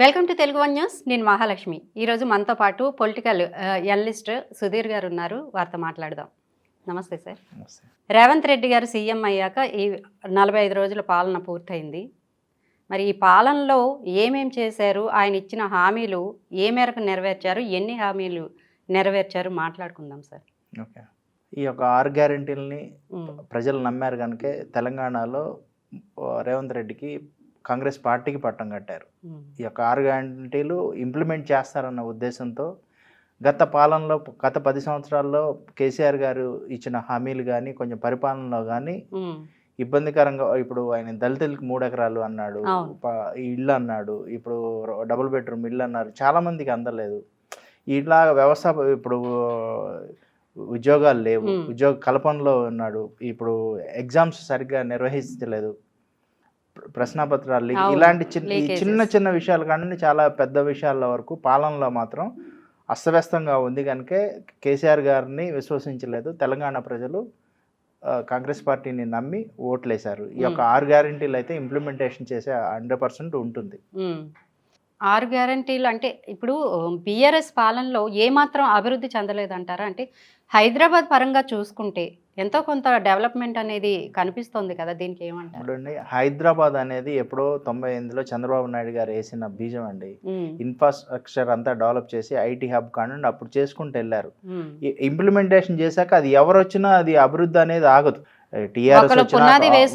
Welcome to Telugu one news. నేను మహాలక్ష్మి. ఈరోజు మనతో పాటు పొలిటికల్ ఎనలిస్ట్ సుధీర్ గారు ఉన్నారు. వారితో మాట్లాడదాం. నమస్తే సార్. రేవంత్ రెడ్డి గారు సీఎం అయ్యాక ఈ 45 రోజుల పాలన పూర్తయింది. మరి ఈ పాలనలో ఏమేం చేశారు, ఆయన ఇచ్చిన హామీలు ఏ మేరకు నెరవేర్చారు, ఎన్ని హామీలు నెరవేర్చారు మాట్లాడుకుందాం సార్. ఓకే. ఈ యొక్క 6 గ్యారెంటీలని ప్రజలు నమ్మారు కనుకే తెలంగాణలో రేవంత్ రెడ్డికి కాంగ్రెస్ పార్టీకి పట్టం కట్టారు. ఈ యొక్క 6 గ్యారెంటీలు ఇంప్లిమెంట్ చేస్తారన్న ఉద్దేశంతో గత పాలనలో గత 10 సంవత్సరాల్లో కేసీఆర్ గారు ఇచ్చిన హామీలు కానీ కొంచెం పరిపాలనలో కానీ ఇబ్బందికరంగా, ఇప్పుడు ఆయన దళితులకి 3 ఎకరాలు అన్నాడు, ఇల్లు అన్నాడు, ఇప్పుడు డబుల్ బెడ్రూమ్ ఇల్లు అన్నారు, చాలామందికి అందలేదు. ఇలా వ్యవస్థ ఇప్పుడు ఉద్యోగాలు లేవు, ఉద్యోగ కల్పనలో ఉన్నాడు, ఇప్పుడు ఎగ్జామ్స్ సరిగ్గా నిర్వహించలేదు, ప్రశ్నపత్రాలు ఇలాంటి చిన్న చిన్న విషయాలు కానీ చాలా పెద్ద విషయాల వరకు పాలనలో మాత్రం అస్తవ్యస్తంగా ఉంది. కనుక కేసీఆర్ గారిని విశ్వసించలేదు తెలంగాణ ప్రజలు. కాంగ్రెస్ పార్టీని నమ్మి ఓట్లేశారు. ఈ యొక్క 6 గ్యారెంటీలు అయితే ఇంప్లిమెంటేషన్ చేసే 100% ఉంటుంది. 6 గ్యారంటీలు అంటే ఇప్పుడు బీఆర్ఎస్ పాలనలో ఏమాత్రం అభివృద్ధి చెందలేదంటారా? అంటే హైదరాబాద్ పరంగా చూసుకుంటే ఎంతో కొంత డెవలప్మెంట్ అనేది కనిపిస్తుంది కదా, దీనికి ఏమంటారు? చూడండి, హైదరాబాద్ అనేది ఎప్పుడో 98లో చంద్రబాబు నాయుడు గారు వేసిన బీజం అండి. ఇన్ఫ్రాస్ట్రక్చర్ అంతా డెవలప్ చేసి ఐటీ హబ్ కానివ్వండి అప్పుడు చేసుకుంటూ వెళ్ళారు. ఇంప్లిమెంటేషన్ చేశాక అది ఎవరు వచ్చినా అది అభివృద్ధి అనేది ఆగదు. టీఆర్ఎస్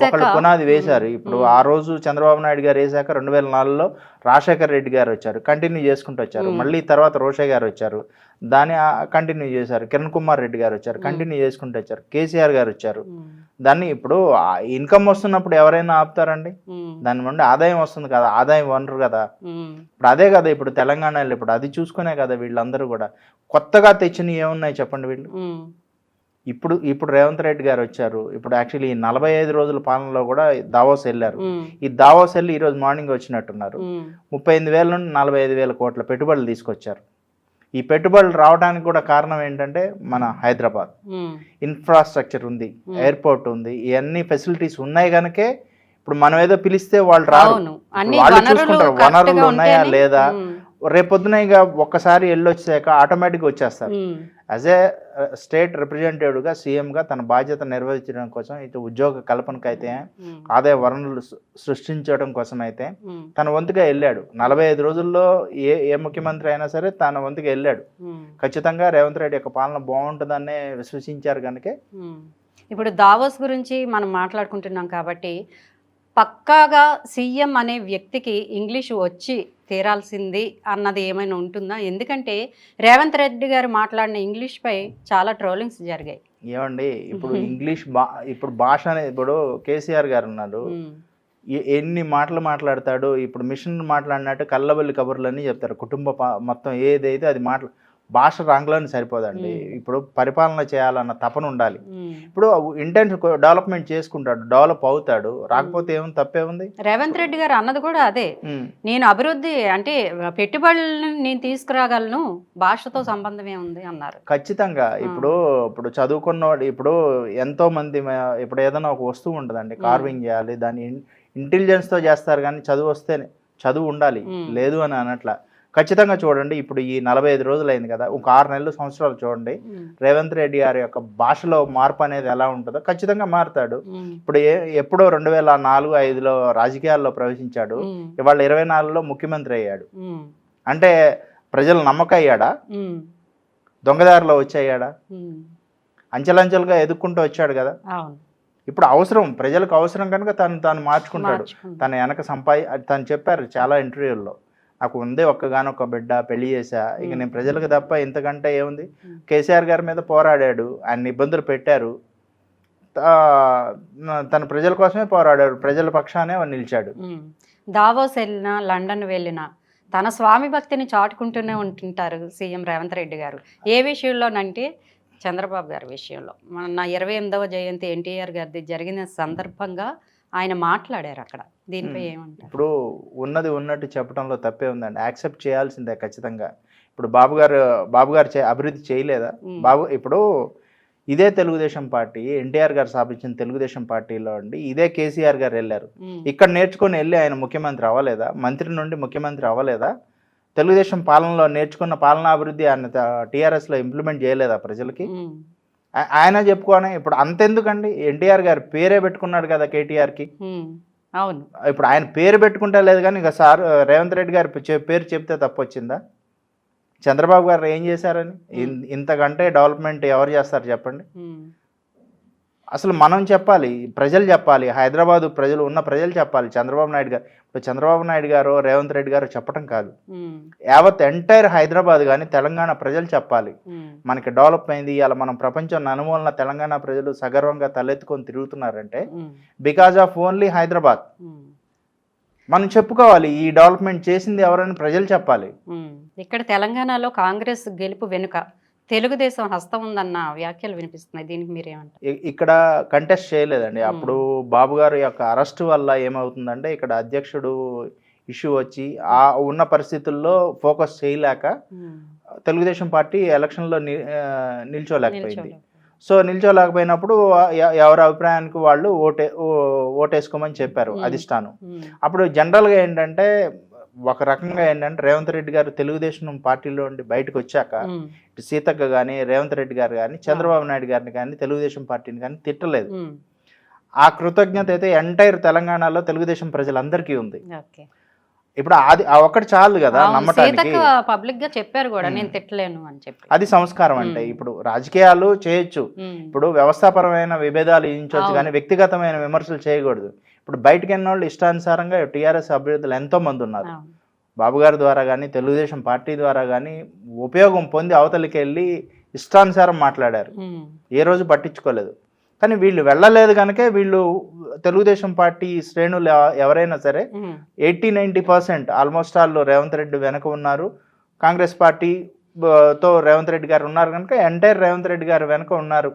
ఒకళ్ళు పునాది వేశారు. ఇప్పుడు ఆ రోజు చంద్రబాబు నాయుడు గారు వేశాక 2004లో రాజశేఖర్ రెడ్డి గారు వచ్చారు, కంటిన్యూ చేసుకుంటూ వచ్చారు. మళ్ళీ తర్వాత రోషే గారు వచ్చారు, దాన్ని కంటిన్యూ చేశారు. కిరణ్ కుమార్ రెడ్డి గారు వచ్చారు, కంటిన్యూ చేసుకుంటూ వచ్చారు. కేసీఆర్ గారు వచ్చారు. దాన్ని ఇప్పుడు ఇన్కమ్ వస్తున్నప్పుడు ఎవరైనా ఆపుతారండి? దాని నుండి ఆదాయం వస్తుంది కదా, ఆదాయం వనరు కదా. ఇప్పుడు అదే కదా ఇప్పుడు తెలంగాణలో ఇప్పుడు అది చూసుకునే కదా వీళ్ళందరూ కూడా. కొత్తగా తెచ్చినవి ఏమున్నాయి చెప్పండి వీళ్ళు? ఇప్పుడు రేవంత్ రెడ్డి గారు వచ్చారు. ఇప్పుడు యాక్చువల్లీ ఈ 45 రోజుల పాలనలో కూడా దావోస్ వెళ్ళారు. ఈ దావోస్ వెళ్ళి ఈరోజు మార్నింగ్ వచ్చినట్టున్నారు. 38,000 నుండి 45,000 కోట్ల పెట్టుబడులు తీసుకొచ్చారు. ఈ పెట్టుబడులు రావడానికి కూడా కారణం ఏంటంటే మన హైదరాబాద్ ఇన్ఫ్రాస్ట్రక్చర్ ఉంది, ఎయిర్పోర్ట్ ఉంది, ఇవన్నీ ఫెసిలిటీస్ ఉన్నాయి కనుకే ఇప్పుడు మనం ఏదో పిలిస్తే వాళ్ళు రారు. వాళ్ళు చూసుకుంటారు వనరులు ఉన్నాయా లేదా. రేపొద్దున ఇక ఒక్కసారి వెళ్ళొచ్చాక ఆటోమేటిక్గా వచ్చేస్తారు. యాజ్ ఏ స్టేట్ రిప్రజెంటేటివ్గా సీఎంగా తన బాధ్యత నిర్వహించడం కోసం, ఇటు ఉద్యోగ కల్పనకైతే ఆదాయ వనరులు సృష్టించడం కోసం అయితే తన వంతుగా వెళ్ళాడు. 45 రోజుల్లో ఏ ముఖ్యమంత్రి అయినా సరే తన వంతుగా వెళ్ళాడు. ఖచ్చితంగా రేవంత్ రెడ్డి యొక్క పాలన బాగుంటుందనే విశ్వసించారు కనుకే. ఇప్పుడు దావోస్ గురించి మనం మాట్లాడుకుంటున్నాం కాబట్టి పక్కాగా సీఎం అనే వ్యక్తికి ఇంగ్లీషు వచ్చి తీరాల్సింది అన్నది ఏమైనా ఉంటుందా? ఎందుకంటే రేవంత్ రెడ్డి గారు మాట్లాడిన ఇంగ్లీష్పై చాలా ట్రోలింగ్స్ జరిగాయి. ఏమండి, ఇప్పుడు ఇంగ్లీష్ ఇప్పుడు భాష అనేది, ఇప్పుడు కేసీఆర్ గారు ఉన్నారు, ఎన్ని మాటలు మాట్లాడతాడు. ఇప్పుడు మిషన్ మాట్లాడినట్టు కళ్ళబల్లి కబుర్లని చెప్తారు. కుటుంబ మొత్తం ఏదైతే అది భాష రాంగ్లోనే సరిపోదండి. ఇప్పుడు పరిపాలన చేయాలన్న తపన ఉండాలి. ఇప్పుడు ఇంటెన్స్ డెవలప్మెంట్ చేసుకుంటాడు, డెవలప్ అవుతాడు, రాకపోతే ఏముంది, తప్పే ఉంది. రేవంత్ రెడ్డి గారు అన్నది కూడా అదే, నేను అభివృద్ధి అంటే పెట్టుబడులను నేను తీసుకురాగలను, భాషతో సంబంధమే ఉంది అన్నారు. ఖచ్చితంగా. ఇప్పుడు చదువుకున్నవాడు, ఇప్పుడు ఎంతో మంది ఇప్పుడు ఏదైనా ఒక వస్తువు ఉంటుందండి, కార్వింగ్ చేయాలి, దాన్ని ఇంటెలిజెన్స్తో చేస్తారు. కానీ చదువు ఉండాలి, లేదు అని అనట్లా. ఖచ్చితంగా చూడండి, ఇప్పుడు ఈ 45 రోజులు అయింది కదా, ఒక 6 నెలలు సంవత్సరాలు చూడండి, రేవంత్ రెడ్డి గారి యొక్క భాషలో మార్పు అనేది ఎలా ఉంటుందో ఖచ్చితంగా మారుతాడు. ఇప్పుడు ఎప్పుడో 2004-05లో రాజకీయాల్లో ప్రవేశించాడు, ఇవాళ 24లో ముఖ్యమంత్రి అయ్యాడు. అంటే ప్రజలు నమ్మకం అయ్యాడా? దొంగదారిలో వచ్చాడా? అంచెలంచెలుగా ఎదుక్కుంటూ వచ్చాడు కదా. ఇప్పుడు అవసరం, ప్రజలకు అవసరం కనుక తాను మార్చుకుంటాడు. తన వెనక తను చెప్పారు చాలా ఇంటర్వ్యూల్లో, నాకు ఉంది ఒక్కగానొక్క బిడ్డ, పెళ్లి చేశా, ఇక నేను ప్రజలకు తప్ప ఇంతకంటే ఏముంది. కేసీఆర్ గారి మీద పోరాడాడు, ఆయన ఇబ్బందులు పెట్టారు, తన ప్రజల కోసమే పోరాడాడు, ప్రజల పక్షానే నిలిచాడు. దావోస్ వెళ్ళినా, లండన్ వెళ్ళినా తన స్వామి భక్తిని చాటుకుంటూనే ఉంటుంటారు సీఎం రేవంత్ రెడ్డి గారు. ఏ విషయంలోనంటే చంద్రబాబు గారి విషయంలో. మొన్న 28వ జయంతి ఎన్టీఆర్ గారిది జరిగిన సందర్భంగా ఆయన మాట్లాడారు అక్కడ. దీనిపై ఏమంటారు? ఇప్పుడు ఉన్నది ఉన్నట్టు చెప్పడంలో తప్పే ఉందండి, యాక్సెప్ట్ చేయాల్సిందే ఖచ్చితంగా. ఇప్పుడు బాబు గారు అభివృద్ధి చేయలేదా? ఇప్పుడు ఇదే తెలుగుదేశం పార్టీ ఎన్టీఆర్ గారు స్థాపించిన తెలుగుదేశం పార్టీలో అండి ఇదే కేసీఆర్ గారు వెళ్ళారు. ఇక్కడ నేర్చుకొని వెళ్ళి ఆయన ముఖ్యమంత్రి అవ్వలేదా? మంత్రి నుండి ముఖ్యమంత్రి అవ్వలేదా? తెలుగుదేశం పాలనలో నేర్చుకున్న పాలనాభివృద్ధి ఆయన టీఆర్ఎస్లో ఇంప్లిమెంట్ చేయలేదా ప్రజలకి? ఆయన చెప్పుకోనే ఇప్పుడు అంతెందుకండి, ఎన్టీఆర్ గారు పేరే పెట్టుకున్నాడు కదా కేటీఆర్కి. అవును, ఇప్పుడు ఆయన పేరు పెట్టుకుంటే లేదు కానీ ఇక సార్ రేవంత్ రెడ్డి గారి పేరు చెప్తే తప్పు వచ్చిందా? చంద్రబాబు గారు ఏం చేశారని? ఇంతకంటే డెవలప్మెంట్ ఎవరు చేస్తారు చెప్పండి? అసలు మనం చెప్పాలి, ప్రజలు చెప్పాలి, హైదరాబాదు ప్రజలు ఉన్న ప్రజలు చెప్పాలి. చంద్రబాబు నాయుడు గారు ఇప్పుడు చంద్రబాబు నాయుడు గారు రేవంత్ రెడ్డి గారు చెప్పడం కాదు, యావత్ ఎంటైర్ హైదరాబాద్ కానీ తెలంగాణ ప్రజలు చెప్పాలి మనకి డెవలప్ అయింది. ఇలా మనం ప్రపంచం నలుమూలన తెలంగాణ ప్రజలు సగర్వంగా తలెత్తుకొని తిరుగుతున్నారంటే బికాజ్ ఆఫ్ ఓన్లీ హైదరాబాద్. మనం చెప్పుకోవాలి ఈ డెవలప్మెంట్ చేసింది ఎవరని ప్రజలు చెప్పాలి. ఇక్కడ తెలంగాణలో కాంగ్రెస్ గెలుపు వెనుక తెలుగుదేశం హస్తం ఉందన్న వ్యాఖ్యలు వినిపిస్తున్నాయి. దీనికి మీరేమంటారు? ఇక్కడ కంటెస్ట్ చేయలేదండి. అప్పుడు బాబు గారు యొక్క అరెస్ట్ వల్ల ఏమవుతుందంటే ఇక్కడ అధ్యక్షుడు ఇష్యూ వచ్చి ఆ ఉన్న పరిస్థితుల్లో ఫోకస్ చేయలేక తెలుగుదేశం పార్టీ ఎలక్షన్లో నిల్చోలేకపోయింది. సో నిల్చోలేకపోయినప్పుడు ఎవరి అభిప్రాయానికి వాళ్ళు ఓటేసుకోమని చెప్పారు అధిష్టానం. అప్పుడు జనరల్గా ఏంటంటే ఒక రకంగా ఏంటంటే రేవంత్ రెడ్డి గారు తెలుగుదేశం పార్టీలో ఉండి బయటకు వచ్చాక ఇటు సీతక్క కానీ రేవంత్ రెడ్డి గారు కానీ చంద్రబాబు నాయుడు గారిని కానీ తెలుగుదేశం పార్టీని కానీ తిట్టలేదు. ఆ కృతజ్ఞత అయితే ఎంటైర్ తెలంగాణలో తెలుగుదేశం ప్రజలందరికీ ఉంది. ఇప్పుడు అది ఒక్కటి చాలు కదా నమ్మటానికి. పబ్లిక్ గా చెప్పారు కూడా నేను తిట్టలేను అని చెప్పి. అది సంస్కారం అంటే. ఇప్పుడు రాజకీయాలు చేయొచ్చు, ఇప్పుడు వ్యవస్థాపరమైన విభేదాలు ఇచ్చవచ్చు కానీ వ్యక్తిగతమైన విమర్శలు చేయకూడదు. ఇప్పుడు బయటకు వెళ్ళిన వాళ్ళు ఇష్టానుసారంగా టీఆర్ఎస్ అభ్యర్థులు ఎంతో మంది ఉన్నారు. బాబు గారి ద్వారా కానీ తెలుగుదేశం పార్టీ ద్వారా కానీ ఉపయోగం పొంది అవతలికి వెళ్ళి ఇష్టానుసారం మాట్లాడారు, ఏ రోజు పట్టించుకోలేదు. కానీ వీళ్ళు వెళ్ళలేదు కనుకే వీళ్ళు తెలుగుదేశం పార్టీ శ్రేణులు ఎవరైనా సరే 80-90% ఆల్మోస్ట్ వాళ్ళు రేవంత్ రెడ్డి వెనక ఉన్నారు. కాంగ్రెస్ పార్టీతో రేవంత్ రెడ్డి గారు ఉన్నారు కనుక ఎంటైర్ రేవంత్ రెడ్డి గారు వెనక ఉన్నారు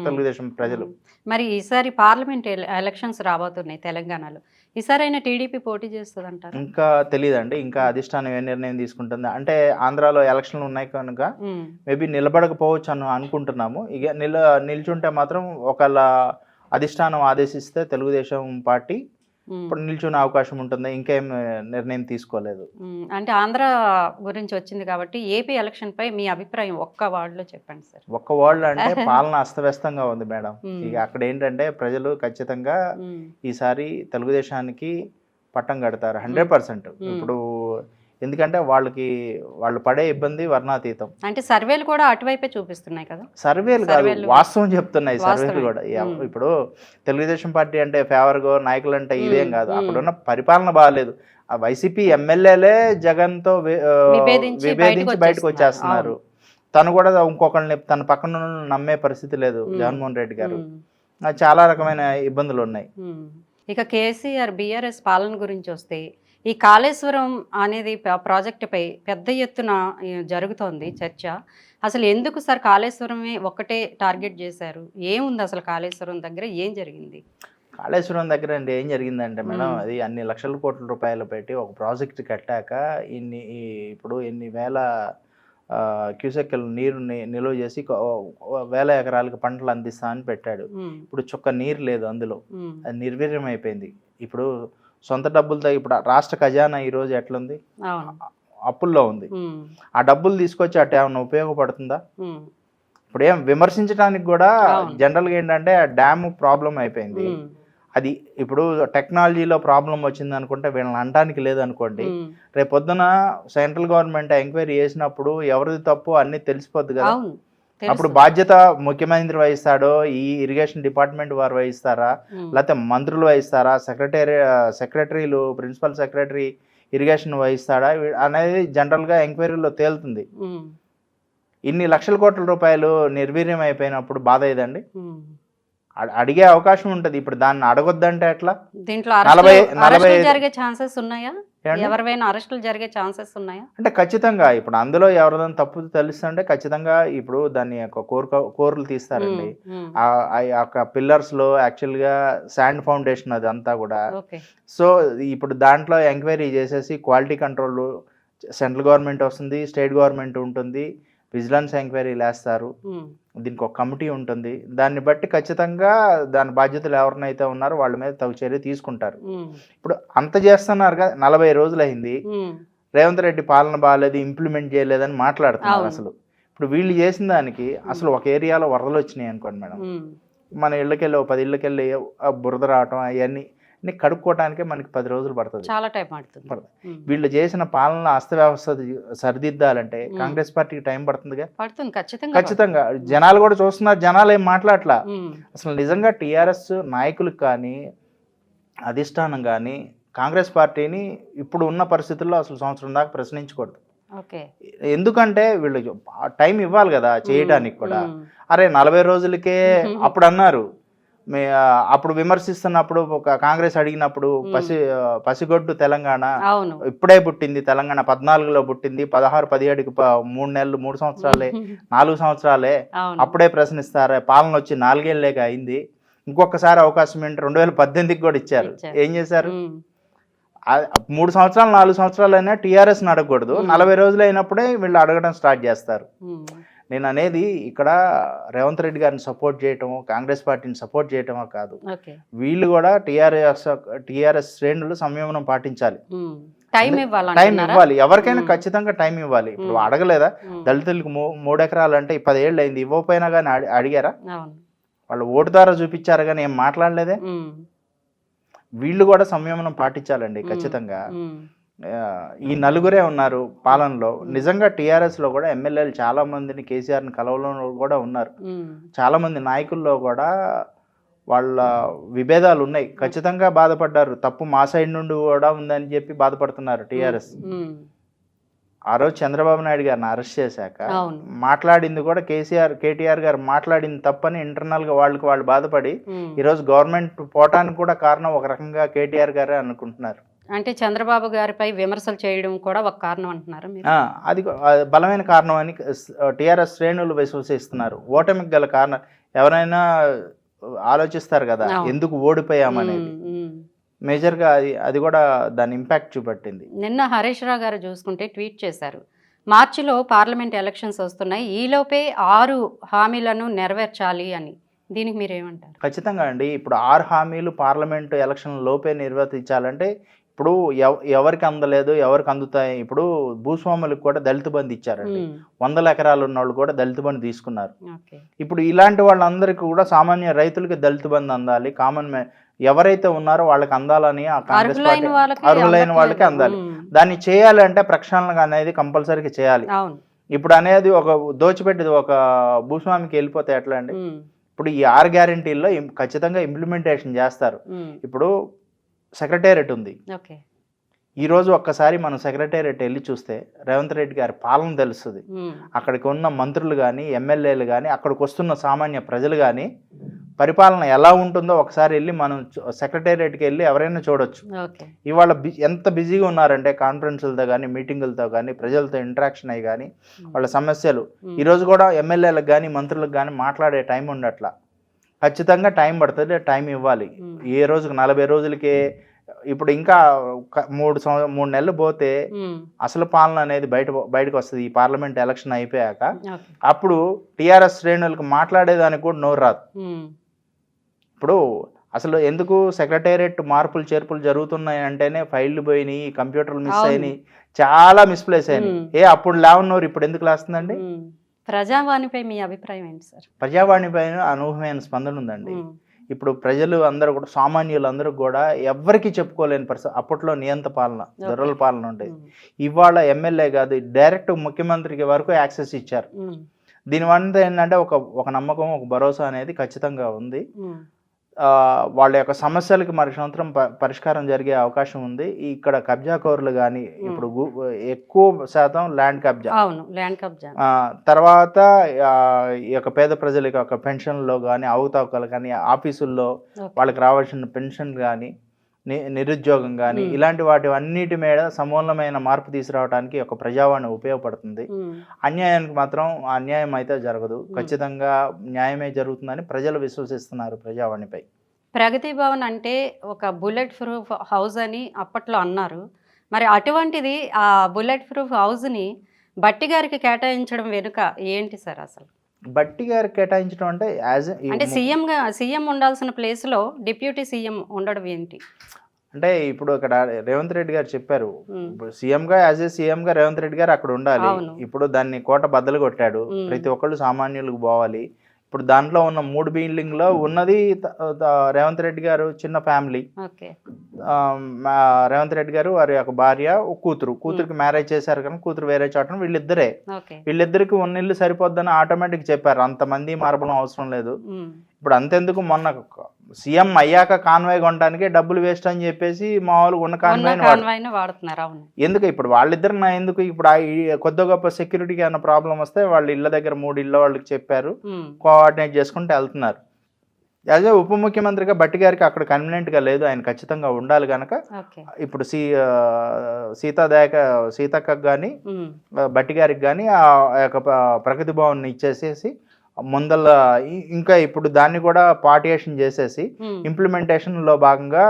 తెలుగుదేశం ప్రజలు. మరి ఈసారి పార్లమెంట్ ఎలక్షన్స్ రాబోతున్నాయి తెలంగాణలో. ఈసారి అయినా టీడీపీ పోటీ చేస్తుంది అంటారు? ఇంకా తెలియదండి, ఇంకా అధిష్టానం ఏ నిర్ణయం తీసుకుంటుంది అంటే. ఆంధ్రాలో ఎలక్షన్లు ఉన్నాయి కనుక మేబీ నిలబడకపోవచ్చు అని అనుకుంటున్నాము. ఇక నిల్చుంటే మాత్రం ఒకళ్ళ అధిష్టానం ఆదేశిస్తే తెలుగుదేశం పార్టీ ఇప్పుడు నిల్చునే అవకాశం ఉంటుంది. ఇంకేం నిర్ణయం తీసుకోలేదు. అంటే ఆంధ్ర గురించి వచ్చింది కాబట్టి ఏపీ ఎలక్షన్ పై మీ అభిప్రాయం ఒక్క వార్డులో చెప్పండి సార్. ఒక్క వార్డులో అంటే పాలన అస్తవ్యస్తంగా ఉంది మేడం. ఇక అక్కడ ఏంటంటే ప్రజలు ఖచ్చితంగా ఈసారి తెలుగుదేశానికి పట్టం కడతారు 100%. ఇప్పుడు ఎందుకంటే వాళ్ళు పడే ఇబ్బంది వర్ణాతీతం. అంటే సర్వేలు కూడా అటువైపే చూపిస్తున్నాయి కదా. సర్వేలు కాదు, వాస్తవం చెప్తున్నాయి సర్వేలు కూడా. ఇప్పుడు తెలుగుదేశం పార్టీ అంటే ఫేవర్గా నాయకులు అంటే ఇదేం కాదు, అక్కడున్న పరిపాలన బాగాలేదు. ఆ వైసీపీ ఎమ్మెల్యేలే జగన్తో విభేదించి బయటకు వచ్చేస్తున్నారు. తను కూడా ఇంకొకరిని తన పక్కన నమ్మే పరిస్థితి లేదు జగన్మోహన్ రెడ్డి గారు. చాలా రకమైన ఇబ్బందులు ఉన్నాయి. ఇక కేసీఆర్ బీఆర్ఎస్ పాలన గురించి వస్తే ఈ కాళేశ్వరం అనేది ప్రాజెక్టుపై పెద్ద ఎత్తున జరుగుతోంది చర్చ. అసలు ఎందుకు సార్ కాళేశ్వరమే ఒక్కటే టార్గెట్ చేశారు? ఏముంది అసలు కాళేశ్వరం దగ్గర, ఏం జరిగింది? కాళేశ్వరం దగ్గర అంటే ఏం జరిగిందంటే మేడం, అది అన్ని లక్షల కోట్ల రూపాయలు పెట్టి ఒక ప్రాజెక్ట్ కట్టాక ఇప్పుడు ఎన్ని వేల క్యూసెక్కులు నీరు నిల్వ చేసి 1000 ఎకరాలకు పంటలు అందిస్తా అని పెట్టాడు. ఇప్పుడు చుక్క నీరు లేదు అందులో, అది నిర్వీర్యం అయిపోయింది. ఇప్పుడు సొంత డబ్బులతో ఇప్పుడు రాష్ట్ర ఖజానా ఈరోజు ఎట్లుంది? అప్పుల్లో ఉంది. ఆ డబ్బులు తీసుకొచ్చి అటు ఏమన్నా ఉపయోగపడుతుందా? ఇప్పుడు ఏం విమర్శించడానికి కూడా జనరల్గా ఏంటంటే ఆ డ్యామ్ ప్రాబ్లం అయిపోయింది. అది ఇప్పుడు టెక్నాలజీలో ప్రాబ్లం వచ్చింది అనుకుంటే వీళ్ళని అనడానికి లేదనుకోండి, రేపు పొద్దున సెంట్రల్ గవర్నమెంట్ ఎంక్వైరీ చేసినప్పుడు ఎవరిది తప్పు అన్నీ తెలిసిపోద్ది కదా. అప్పుడు బాధ్యత ముఖ్యమంత్రి వహిస్తాడో, ఈ ఇరిగేషన్ డిపార్ట్మెంట్ వారు వహిస్తారా, లేకపోతే మంత్రులు వహిస్తారా, సెక్రటరీలు ప్రిన్సిపల్ సెక్రటరీ ఇరిగేషన్ వహిస్తాడా అనేది జనరల్గా ఎంక్వైరీలో తేలుతుంది. ఇన్ని లక్షల కోట్ల రూపాయలు నిర్వీర్యం అయిపోయినప్పుడు బాధ ఏదండి? అడిగే అవకాశం ఉంటుంది. ఇప్పుడు దాన్ని అడగొద్దంటే ఎట్లా? దీంట్లో అరెస్టులు జరిగే ఛాన్సెస్ ఉన్నాయా? ఎవరైనా అరెస్టులు జరిగే ఛాన్సెస్ ఉన్నాయా? అంటే ఖచ్చితంగా ఇప్పుడు అందులో ఎవరిదైనా తప్పు తెలుస్తుంటే ఖచ్చితంగా ఇప్పుడు దాన్ని కోర్లు తీస్తారండి. ఆ పిల్లర్స్ లో యాక్చువల్ గా శాండ్ ఫౌండేషన్ అది అంతా కూడా. సో ఇప్పుడు దాంట్లో ఎంక్వైరీ చేసేసి క్వాలిటీ కంట్రోల్ సెంట్రల్ గవర్నమెంట్ వస్తుంది, స్టేట్ గవర్నమెంట్ ఉంటుంది, విజిలెన్స్ ఎంక్వైరీలు వేస్తారు. దీనికి ఒక కమిటీ ఉంటుంది. దాన్ని బట్టి ఖచ్చితంగా దాని బాధ్యతలు ఎవరినైతే ఉన్నారో వాళ్ళ మీద తగు చర్య తీసుకుంటారు. ఇప్పుడు అంత చేస్తున్నారు కదా, 40 రోజులైంది. రేవంత్ రెడ్డి పాలన బాగాలేదు, ఇంప్లిమెంట్ చేయలేదని మాట్లాడుతున్నారు. అసలు ఇప్పుడు వీళ్ళు చేసిన దానికి అసలు ఒక ఏరియాలో వరదలు వచ్చినాయి అనుకోండి మేడం, మన ఇళ్ళకెళ్ళి 10 ఇళ్ళకెళ్ళి బురద రావటం అవన్నీ కడుక్కోవటానికే మనకి 10 రోజులు పడుతుంది. చాలా టైం పడుతుంది. వీళ్ళు చేసిన పాలన అస్తవ్యవస్థ సరిదిద్దాలంటే కాంగ్రెస్ పార్టీకి టైం పడుతుందిగా. పడుతుంది ఖచ్చితంగా. జనాలు కూడా చూస్తున్నారు, జనాలు ఏం మాట్లాడలా. అసలు నిజంగా టీఆర్ఎస్ నాయకులకు కానీ అధిష్టానం కానీ కాంగ్రెస్ పార్టీని ఇప్పుడు ఉన్న పరిస్థితుల్లో అసలు సంవత్సరం దాకా ప్రశ్నించకూడదు. ఎందుకంటే వీళ్ళకి టైం ఇవ్వాలి కదా చేయడానికి కూడా. అరే 40 రోజులకే అప్పుడు అన్నారు, అప్పుడు విమర్శిస్తున్నప్పుడు కాంగ్రెస్ అడిగినప్పుడు పసిగొడ్డు తెలంగాణ ఇప్పుడే పుట్టింది, తెలంగాణ 14లో పుట్టింది, 16, 17కి 3 నెలలు 3 సంవత్సరాలే 4 సంవత్సరాలే, అప్పుడే ప్రశ్నిస్తారా, పాలన వచ్చి 4 ఏళ్ళేగా అయింది, ఇంకొకసారి అవకాశం ఏంటి 2018కి కూడా ఇచ్చారు. ఏం చేశారు? 3 సంవత్సరాలు 4 సంవత్సరాలు అయినా టీఆర్ఎస్ అడగకూడదు, 40 రోజులు అయినప్పుడే వీళ్ళు అడగడం స్టార్ట్ చేస్తారు. నేను అనేది ఇక్కడ రేవంత్ రెడ్డి గారిని సపోర్ట్ చేయటమో కాంగ్రెస్ పార్టీని సపోర్ట్ చేయటమో కాదు, వీళ్ళు కూడా టీఆర్ఎస్ శ్రేణులు సంయమనం పాటించాలి, టైం ఇవ్వాలి. ఎవరికైనా ఖచ్చితంగా టైం ఇవ్వాలి. ఇప్పుడు అడగలేదా దళితులకు 3 ఎకరాలు అంటే 10 ఏళ్ళు అయింది, ఇవ్వకపోయినా కానీ అడిగారా? వాళ్ళు ఓటు ద్వారా చూపించారు కానీ ఏం మాట్లాడలేదే. వీళ్ళు కూడా సంయమనం పాటించాలండి ఖచ్చితంగా. ఈ నలుగురే ఉన్నారు పాలనలో. నిజంగా టీఆర్ఎస్లో కూడా ఎమ్మెల్యేలు చాలా మందిని కేసీఆర్ని కలవలో కూడా ఉన్నారు. చాలా మంది నాయకుల్లో కూడా వాళ్ళ విభేదాలు ఉన్నాయి, ఖచ్చితంగా బాధపడ్డారు. తప్పు మా సైడ్ నుండి కూడా ఉందని చెప్పి బాధపడుతున్నారు టీఆర్ఎస్. ఆ రోజు చంద్రబాబు నాయుడు గారిని అరెస్ట్ చేశాక మాట్లాడింది కూడా కేటీఆర్ గారు మాట్లాడింది తప్పని ఇంటర్నల్ గా వాళ్ళు బాధపడి ఈరోజు గవర్నమెంట్ పోవటానికి కూడా కారణం ఒక రకంగా కేటీఆర్ గారే అనుకుంటున్నారు. అంటే చంద్రబాబు గారిపై విమర్శలు చేయడం కూడా ఒక కారణం అంటున్నారు. అది బలమైన కారణం అని టీఆర్ఎస్ శ్రేణులు విశ్వసిస్తున్నారు. ఓటమికి గల కారణం ఎవరైనా ఆలోచిస్తారు కదా ఎందుకు ఓడిపోయామనేది. మేజర్గా అది కూడా దాని ఇంపాక్ట్ చూపట్టింది. నిన్న హరీష్ రావు గారు చూసుకుంటే ట్వీట్ చేశారు, మార్చిలో పార్లమెంట్ ఎలక్షన్స్ వస్తున్నాయి, ఈలోపే 6 హామీలను నెరవేర్చాలి అని. దీనికి మీరు ఏమంటారు? ఖచ్చితంగా అండి. ఇప్పుడు 6 హామీలు పార్లమెంట్ ఎలక్షన్ లోపే నిర్వర్తించాలంటే ఇప్పుడు ఎవరికి అందలేదు, ఎవరికి అందుతాయి. ఇప్పుడు భూస్వాములకు కూడా దళిత బంధు ఇచ్చారండి, 100 ఎకరాలు ఉన్న వాళ్ళు కూడా దళిత బంధు తీసుకున్నారు. ఇప్పుడు ఇలాంటి వాళ్ళందరికీ కూడా సామాన్య రైతులకి దళిత బంధు అందాలి, కామన్ ఎవరైతే ఉన్నారో వాళ్ళకి అందాలని కాంగ్రెస్ పార్టీ అర్హులైన వాళ్ళకి అందాలి. దాన్ని చేయాలంటే ప్రక్షాళన అనేది కంపల్సరీగా చేయాలి. ఇప్పుడు అనేది ఒక దోచిపెట్టేది ఒక భూస్వామికి వెళ్ళిపోతే ఎట్లా అండి? ఇప్పుడు ఈ 6 గ్యారెంటీల్లో ఖచ్చితంగా ఇంప్లిమెంటేషన్ చేస్తారు. ఇప్పుడు సెక్రటేరియట్ ఉంది, ఈరోజు ఒక్కసారి మనం సెక్రటేరియట్ వెళ్ళి చూస్తే రేవంత్ రెడ్డి గారి పాలన తెలుస్తుంది. అక్కడికి ఉన్న మంత్రులు కానీ ఎమ్మెల్యేలు కానీ అక్కడికి వస్తున్న సామాన్య ప్రజలు కానీ పరిపాలన ఎలా ఉంటుందో ఒకసారి వెళ్ళి మనం సెక్రటేరియట్కి వెళ్ళి ఎవరైనా చూడొచ్చు. ఇవాళ ఎంత బిజీగా ఉన్నారంటే కాన్ఫరెన్సులతో కానీ మీటింగులతో కానీ ప్రజలతో ఇంటరాక్షన్ అయ్యి కానీ వాళ్ళ సమస్యలు ఈరోజు కూడా ఎమ్మెల్యేలకు కానీ మంత్రులకు కానీ మాట్లాడే టైం ఉండట్లా. ఖచ్చితంగా టైం పడుతుంది, టైం ఇవ్వాలి. ఏ రోజుకి 40 రోజులకే ఇప్పుడు ఇంకా 3 నెలలు పోతే అసలు పాలన అనేది బయటకు వస్తుంది. ఈ పార్లమెంట్ ఎలక్షన్ అయిపోయాక అప్పుడు టీఆర్ఎస్ శ్రేణులకు మాట్లాడేదానికి కూడా నోరు రాదు. ఇప్పుడు అసలు ఎందుకు సెక్రటేరియట్ మార్పులు చేర్పులు జరుగుతున్నాయి అంటేనే ఫైళ్లు పోయినాయి, కంప్యూటర్లు మిస్ అయినాయి, చాలా మిస్ప్లేస్ అయినాయి. అప్పుడు లేవన్నోరు ఇప్పుడు ఎందుకు లేస్తుందండి? ప్రజావాణిపై మీ అభిప్రాయం ఏంటి సార్? ప్రజావాణిపై అనూహ్యమైన స్పందన ఉందండి. ఇప్పుడు ప్రజలు అందరూ కూడా సామాన్యులందరూ కూడా ఎవరికి చెప్పుకోలేని పరిస్థితి. అప్పట్లో నియంత పాలన, దొరల పాలన ఉండేది. ఇవాళ ఎమ్మెల్యే కాదు డైరెక్ట్ ముఖ్యమంత్రికి వరకు యాక్సెస్ ఇచ్చారు. దీనివల్ల ఏంటంటే ఒక నమ్మకం, ఒక భరోసా అనేది ఖచ్చితంగా ఉంది. వాళ్ళ యొక్క సమస్యలకి మరి సంవత్సరం పరిష్కారం జరిగే అవకాశం ఉంది. ఇక్కడ కబ్జాకోరులు కానీ ఇప్పుడు ఎక్కువ శాతం ల్యాండ్ కబ్జా, తర్వాత ఈ యొక్క పేద ప్రజలకి ఒక పెన్షన్లో కానీ అవకతవకలు కానీ ఆఫీసుల్లో వాళ్ళకి రావాల్సిన పెన్షన్ కానీ నిరుద్యోగం కానీ ఇలాంటి వాటి అన్నిటి మీద సమూలమైన మార్పు తీసుకురావడానికి ఒక ప్రజావాణి ఉపయోగపడుతుంది. అన్యాయానికి మాత్రం అన్యాయం అయితే జరగదు, ఖచ్చితంగా న్యాయమే జరుగుతుందని ప్రజలు విశ్వసిస్తున్నారు ప్రజావాణిపై. ప్రగతి భవన్ అంటే ఒక బుల్లెట్ ప్రూఫ్ హౌస్ అని అప్పట్లో అన్నారు. మరి అటువంటిది ఆ బుల్లెట్ ప్రూఫ్ హౌస్ని బట్టి గారికి కేటాయించడం వెనుక ఏంటి సార్ అసలు? బట్టి గారు కేటాయించడం అంటే అంటే సీఎం ఉండాల్సిన ప్లేస్లో డిప్యూటీ సీఎం ఉండడం ఏంటి? అంటే ఇప్పుడు ఇక్కడ రేవంత్ రెడ్డి గారు చెప్పారు, ఉమ్, ఇప్పుడు సీఎంగా సీఎంగా రేవంత్ రెడ్డి గారు అక్కడ ఉండాలి. అవును. ఇప్పుడు దాన్ని కోట బద్దలు కొట్టాడు, ప్రతి ఒక్కళ్ళు సామాన్యులకు పోవాలి. ఇప్పుడు దాంట్లో ఉన్న 3 బిల్డింగ్లో ఉన్నది రేవంత్ రెడ్డి గారు చిన్న ఫ్యామిలీ. ఓకే. రేవంత్ రెడ్డి గారు వారి యొక్క భార్య, ఒక కూతురికి మ్యారేజ్ చేశారు కానీ కూతురు వేరే చోట, వీళ్ళిద్దరే. ఓకే. వీళ్ళిద్దరికి ఉన్న ఇల్లు సరిపోద్దని ఆటోమేటిక్ చెప్పారు, అంతమంది మార్పడం అవసరం లేదు. ఉమ్, ఇప్పుడు అంతెందుకు, మొన్న సీఎం అయ్యాక కాన్వాయ్ కొనడానికి డబ్బులు వేస్ట్ అని చెప్పేసి మామూలుగా ఉన్న కాన్వాయ్ని వాడుతున్నారు. అవును. ఎందుకు ఇప్పుడు వాళ్ళిద్దరు ఎందుకు ఇప్పుడు కొద్ది గొప్ప సెక్యూరిటీకి ఏమైనా ప్రాబ్లం వస్తే వాళ్ళ ఇళ్ళ దగ్గర 3 ఇళ్ళ వాళ్ళకి చెప్పారు, కోఆర్డినేట్ చేసుకుంటూ వెళ్తున్నారు. యాజ్ ఉప ముఖ్యమంత్రిగా బట్టి గారికి అక్కడ కన్వీనియంట్గా లేదు, ఆయన ఖచ్చితంగా ఉండాలి కనుక ఇప్పుడు సీతక్కకు కానీ బట్టి గారికి కానీ ఆ యొక్క ప్రగతి భవన్ ఇచ్చేసేసి ముందల ఇంకా ఇప్పుడు దాన్ని కూడా పార్టియేషన్ చేసేసి ఇంప్లిమెంటేషన్లో భాగంగా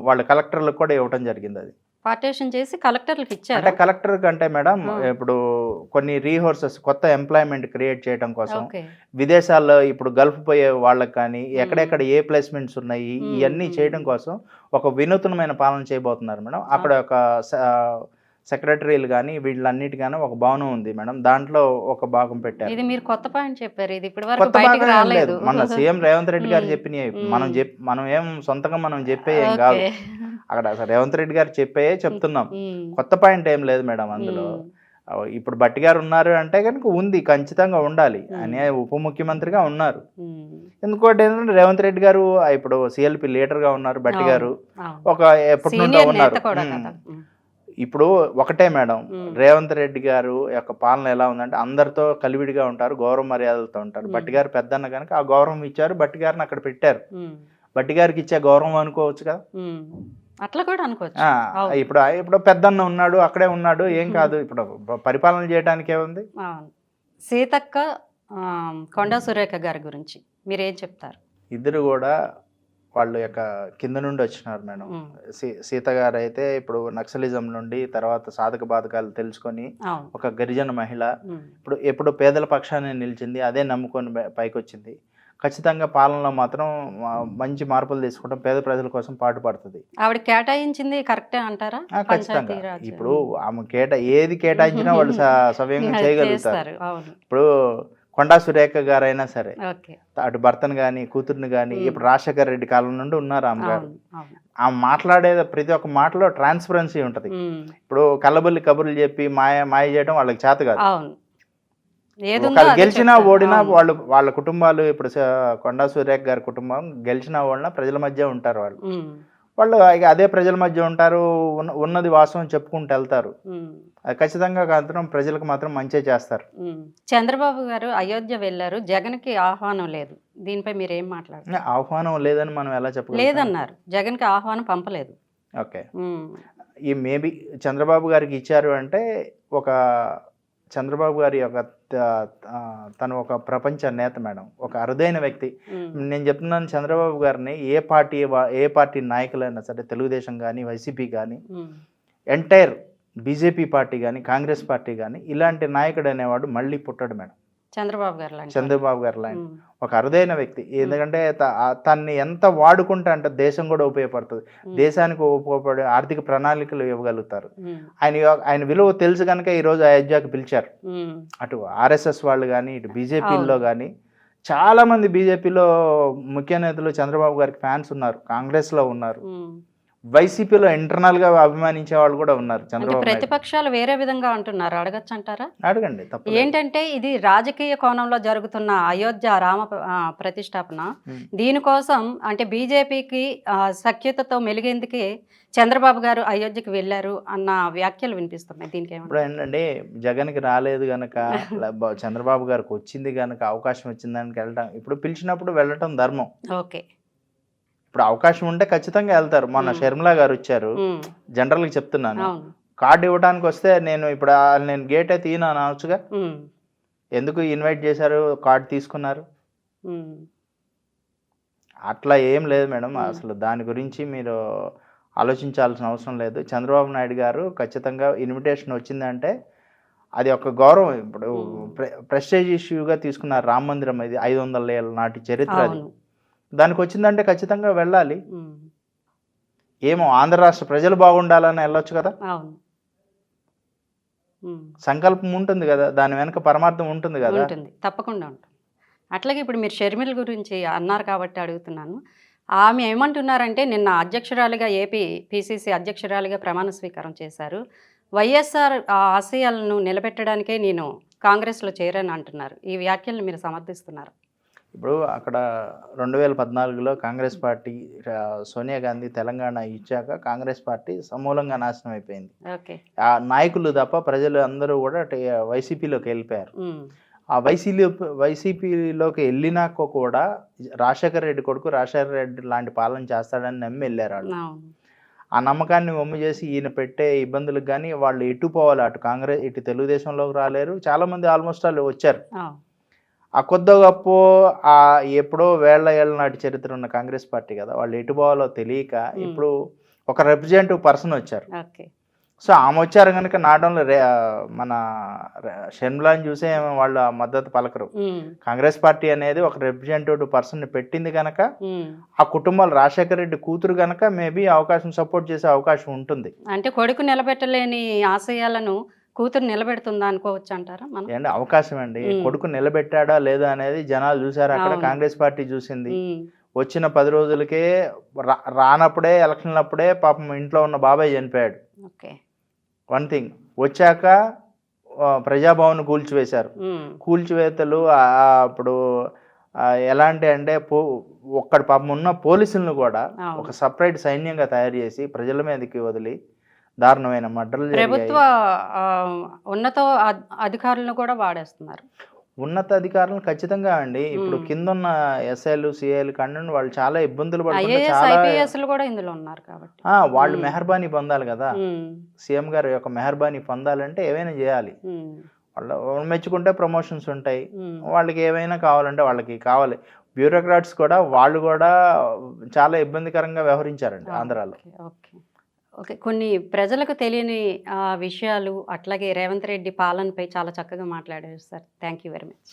వాళ్ళ కలెక్టర్లకు కూడా ఇవ్వటం జరిగింది. అది పార్టిషన్ చేసి కలెక్టర్లకు ఇచ్చారు. అంటే కలెక్టర్ కంటే మేడం ఇప్పుడు కొన్ని రీహోర్సెస్, కొత్త ఎంప్లాయ్మెంట్ క్రియేట్ చేయడం కోసం విదేశాల్లో ఇప్పుడు గల్ఫ్ పోయే వాళ్ళకి కానీ ఎక్కడెక్కడ ఏ ప్లేస్మెంట్స్ ఉన్నాయి ఇవన్నీ చేయడం కోసం ఒక వినూత్నమైన పాలన చేయబోతున్నారు మేడం. అక్కడ ఒక సెక్రటరీలు కానీ వీళ్ళన్నిటిగానే ఒక భవనం ఉంది మేడం, దాంట్లో ఒక భాగం పెట్టారు. ఇది మీరు కొత్త పాయింట్ చెప్పారు, ఇది ఇప్పటి కొత్త భాగం లేదు, మన సీఎం రేవంత్ రెడ్డి గారు చెప్పినవి. మనం ఏం సొంతంగా మనం చెప్పే ఏం కాదు, అక్కడ రేవంత్ రెడ్డి గారు చెప్పే చెప్తున్నాం. కొత్త పాయింట్ ఏం లేదు మేడం అందులో. ఇప్పుడు బట్టి గారు ఉన్నారు అంటే కనుక ఉంది, ఖచ్చితంగా ఉండాలి అనే ఉప ముఖ్యమంత్రిగా ఉన్నారు. ఎందుకంటే ఏంటంటే రేవంత్ రెడ్డి గారు ఇప్పుడు సిఎల్పి లీడర్గా ఉన్నారు, బట్టి గారు ఒక ఎప్పటి నుండో ఉన్నారు. ఇప్పుడు ఒకటే మేడం, రేవంత్ రెడ్డి గారు యొక్క పాలన ఎలా ఉందంటే అందరితో కలివిడిగా ఉంటారు, గౌరవ మర్యాదలతో ఉంటారు. బట్టి గారు పెద్దన్న కనుక ఆ గౌరవం ఇచ్చారు, బట్టి గారిని అక్కడ పెట్టారు. బట్టి గారికి ఇచ్చే గౌరవం అనుకోవచ్చు కదా, అట్లా కూడా అనుకోవచ్చు. ఇప్పుడు పెద్దన్న ఉన్నాడు, అక్కడే ఉన్నాడు, ఏం కాదు, ఇప్పుడు పరిపాలన చేయడానికి ఏముంది. సీతక్క, కొండా సురేఖ గారి గురించి మీరేం చెప్తారు? ఇద్దరు కూడా వాళ్ళు యొక్క కింద నుండి వచ్చినారు మేడం. సీత గారు అయితే ఇప్పుడు నక్సలిజం నుండి తర్వాత సాధక బాధకాలు తెలుసుకొని ఒక గిరిజన మహిళ, ఎప్పుడు పేదల పక్షాన్ని నిలిచింది, అదే నమ్ముకొని పైకి వచ్చింది. ఖచ్చితంగా పాలనలో మాత్రం మంచి మార్పులు తీసుకుంటాం, పేద ప్రజల కోసం పాటుపడుతుంది. ఆవిడ కేటాయించింది కరెక్టే అంటారా? ఖచ్చితంగా. ఇప్పుడు ఆమె ఏది కేటాయించినా వాళ్ళు సవ్యంగా చేయగలుగుతారు. ఇప్పుడు కొండా సురేఖ గారైనా సరే, అటు భర్తను కానీ కూతుర్ని కానీ, ఇప్పుడు రాజశేఖర రెడ్డి కాలం నుండి ఉన్నారు ఆమె గారు. ఆమె మాట్లాడే ప్రతి ఒక్క మాటలో ట్రాన్స్పరెన్సీ ఉంటుంది. ఇప్పుడు కళ్ళబొల్లి కబుర్లు చెప్పి మాయ చేయడం వాళ్ళకి చేత కాదు. గెలిచినా ఓడినా వాళ్ళ కుటుంబాలు, ఇప్పుడు కొండా సురేఖ గారి కుటుంబం గెలిచినా ఓడినా ప్రజల మధ్య ఉంటారు. వాళ్ళు అదే ప్రజల మధ్య ఉంటారు, ఉన్నది వాస్తవం చెప్పుకుంటూ వెళ్తారు. ఖచ్చితంగా మాత్రం ప్రజలకు మాత్రం మంచి చేస్తారు. చంద్రబాబు గారు అయోధ్య వెళ్ళారు, జగన్కి ఆహ్వానం లేదు, దీనిపై మీరు ఏం మాట్లాడారు? ఆహ్వానం లేదని మనం ఎలా చెప్పగలం? లేదన్నారు, జగన్కి ఆహ్వానం పంపలేదు. ఓకే, ఈ మేబీ చంద్రబాబు గారికి ఇచ్చారు అంటే చంద్రబాబు గారి యొక్క తను ఒక ప్రపంచ నేత మేడం, ఒక అరుదైన వ్యక్తి. నేను చెప్తున్నాను, చంద్రబాబు గారిని ఏ పార్టీ నాయకులైనా సరే, తెలుగుదేశం కానీ వైసీపీ కానీ ఎంటైర్ బీజేపీ పార్టీ కానీ కాంగ్రెస్ పార్టీ కానీ ఇలాంటి నాయకుడు అనేవాడు మళ్ళీ పుట్టాడు మేడం. చంద్రబాబు గారు లాంటి ఒక అరుదైన వ్యక్తి. ఎందుకంటే తన్ని ఎంత వాడుకుంటా అంటే దేశం కూడా ఉపయోగపడుతుంది, దేశానికి ఉపయోగపడే ఆర్థిక ప్రణాళికలు ఇవ్వగలుగుతారు. ఆయన విలువ తెలుసు కనుక ఈరోజు అయోధ్యకు పిలిచారు. అటు ఆర్ఎస్ఎస్ వాళ్ళు కానీ, ఇటు బీజేపీలో కానీ చాలా మంది బీజేపీలో ముఖ్య నేతలు చంద్రబాబు గారికి ఫ్యాన్స్ ఉన్నారు, కాంగ్రెస్లో ఉన్నారు, వైసీపీలో ఇంటర్నల్ గా అభిమానించే వాళ్ళు కూడా ఉన్నారు. చంద్రబాబు ప్రతిపక్షాలు వేరే విధంగా అంటున్నారు, అడగచ్చు అంటారా? అడగండి. ఏంటంటే ఇది రాజకీయ కోణంలో జరుగుతున్న అయోధ్య రామ ప్రతిష్టాపన, దీనికోసం అంటే బీజేపీకి సఖ్యతతో మెలిగేందుకే చంద్రబాబు గారు అయోధ్యకి వెళ్ళారు అన్న వ్యాఖ్యలు వినిపిస్తున్నాయి. దీనికి ఇప్పుడు ఏంటంటే జగన్కి రాలేదు గనక, చంద్రబాబు గారికి వచ్చింది గనక, అవకాశం వచ్చింది దానికి వెళ్ళటం, ఇప్పుడు పిలిచినప్పుడు వెళ్ళటం ధర్మం. ఓకే, ఇప్పుడు అవకాశం ఉంటే ఖచ్చితంగా వెళ్తారు. మొన్న షర్మిలా గారు వచ్చారు, జనరల్గా చెప్తున్నాను, కార్డు ఇవ్వడానికి వస్తే నేను గేట్ అయితే ఈయన అనవచ్చుగా, ఎందుకు ఇన్వైట్ చేశారు, కార్డు తీసుకున్నారు, అట్లా ఏం లేదు మేడం. అసలు దాని గురించి మీరు ఆలోచించాల్సిన అవసరం లేదు. చంద్రబాబు నాయుడు గారు ఖచ్చితంగా ఇన్విటేషన్ వచ్చిందంటే అది ఒక గౌరవం. ఇప్పుడు ప్రెస్టేజ్ ఇష్యూగా తీసుకున్నారు రామ మందిరం, ఇది 500 ఏళ్ళ నాటి చరిత్ర. అది అవును. దానికి వచ్చిందంటే ఖచ్చితంగా వెళ్ళాలి. ఉమ్. ఏమో ఆంధ్ర రాష్ట్ర ప్రజలు బాగుండాలని వెళ్ళొచ్చు కదా. అవును. ఉమ్. సంకల్పం ఉంటుంది కదా, దాని వెనక పరమార్థం ఉంటుంది కదా. ఉంటుంది, తప్పకుండా ఉంటుంది. అట్లాగే ఇప్పుడు మీరు షర్మిల గురించి అన్నారు కాబట్టి అడుగుతున్నాను. ఆమె ఏమంటున్నారంటే నిన్న అధ్యక్షురాలిగా ఏపీ పిసిసి అధ్యక్షురాలిగా ప్రమాణ స్వీకారం చేశారు. వైఎస్ఆర్ ఆశయాలను నిలబెట్టడానికే నేను కాంగ్రెస్లో చేరాను అంటున్నారు. ఈ వ్యాఖ్యలను మీరు సమర్థిస్తున్నారు? ఇప్పుడు అక్కడ 2014లో కాంగ్రెస్ పార్టీ సోనియా గాంధీ తెలంగాణ ఇచ్చాక కాంగ్రెస్ పార్టీ సమూలంగా నాశనం అయిపోయింది. ఓకే. ఆ నాయకులు తప్ప ప్రజలు అందరూ కూడా వైసీపీలోకి వెళ్ళిపోయారు. ఉమ్. ఆ వైసీపీలోకి వెళ్ళినాక కూడా రాజశేఖర రెడ్డి కొడుకు రాజశేఖర రెడ్డి లాంటి పాలన చేస్తాడని నమ్మి వెళ్ళారు వాళ్ళు. అవును. ఆ నమ్మకాన్ని వమ్ము చేసి ఈయన పెట్టే ఇబ్బందులకు కానీ వాళ్ళు ఎటు పోవాలి, అటు కాంగ్రెస్ ఇటు తెలుగుదేశంలోకి రాలేరు. చాలామంది ఆల్మోస్ట్ వాళ్ళు వచ్చారు. ఆ కొద్ది గొప్ప ఎప్పుడో ఏళ్ళ నాటి చరిత్ర ఉన్న కాంగ్రెస్ పార్టీ కదా, వాళ్ళు ఎటు పోవాలో తెలియక ఇప్పుడు ఒక రిప్రజెంటేటివ్ పర్సన్ వచ్చారు. ఓకే. సో ఆమె వచ్చారు కనుక నాట్ ఓన్లీ మన షర్మిలాని చూసే వాళ్ళు మద్దతు పలకరు. కాంగ్రెస్ పార్టీ అనేది ఒక రిప్రజెంటేటివ్ పర్సన్ని పెట్టింది కనుక ఆ కుటుంబాలు రాజశేఖర రెడ్డి కూతురు కనుక మేబీ అవకాశం సపోర్ట్ చేసే అవకాశం ఉంటుంది. అంటే కొడుకు నిలబెట్టలేని ఆశయాలను కూతురు నిలబెడుతుందా అనుకోవచ్చు అంటారా? ఏంటి అవకాశం అండి, కొడుకు నిలబెట్టాడా లేదా అనేది జనాలు చూసారు. అక్కడ కాంగ్రెస్ పార్టీ చూసింది. వచ్చిన 10 రోజులకే రానప్పుడే ఎలక్షన్లప్పుడే పాపం ఇంట్లో ఉన్న బాబాయ్ చనిపోయాడు. ఓకే. One thing. వచ్చాక ప్రజాభవన్ కూల్చివేశారు. కూల్చివేతలు అప్పుడు ఎలాంటి అంటే ఒక్కడి పాపం ఉన్న పోలీసులను కూడా ఒక సపరేట్ సైన్యంగా తయారు చేసి ప్రజల మీదకి వదిలి దారుణమైన మర్డర్లు. ప్రభుత్వ ఉన్నత అధికారులను కూడా వాడేస్తున్నారు. ఉన్నత అధికారులను ఖచ్చితంగా అండి. ఇప్పుడు కింద ఉన్న ఎస్ఐలు సిఐలు కంటే వాళ్ళు చాలా ఇబ్బందులు పడుతున్నారు కూడా ఇందులో ఉన్నారు కాబట్టి వాళ్ళు మెహర్బానీ పొందాలి కదా. సీఎం గారి యొక్క మెహర్బానీ పొందాలంటే ఏవైనా చేయాలి. వాళ్ళు మెచ్చుకుంటే ప్రమోషన్స్ ఉంటాయి, వాళ్ళకి ఏవైనా కావాలంటే వాళ్ళకి కావాలి. బ్యూరోక్రాట్స్ కూడా వాళ్ళు కూడా చాలా ఇబ్బందికరంగా వ్యవహరించారండి ఆంధ్రాలో. ఓకే. కొన్ని ప్రజలకు తెలియని విషయాలు అట్లాగే రేవంత్ రెడ్డి పాలనపై చాలా చక్కగా మాట్లాడారు sir. Thank you very much.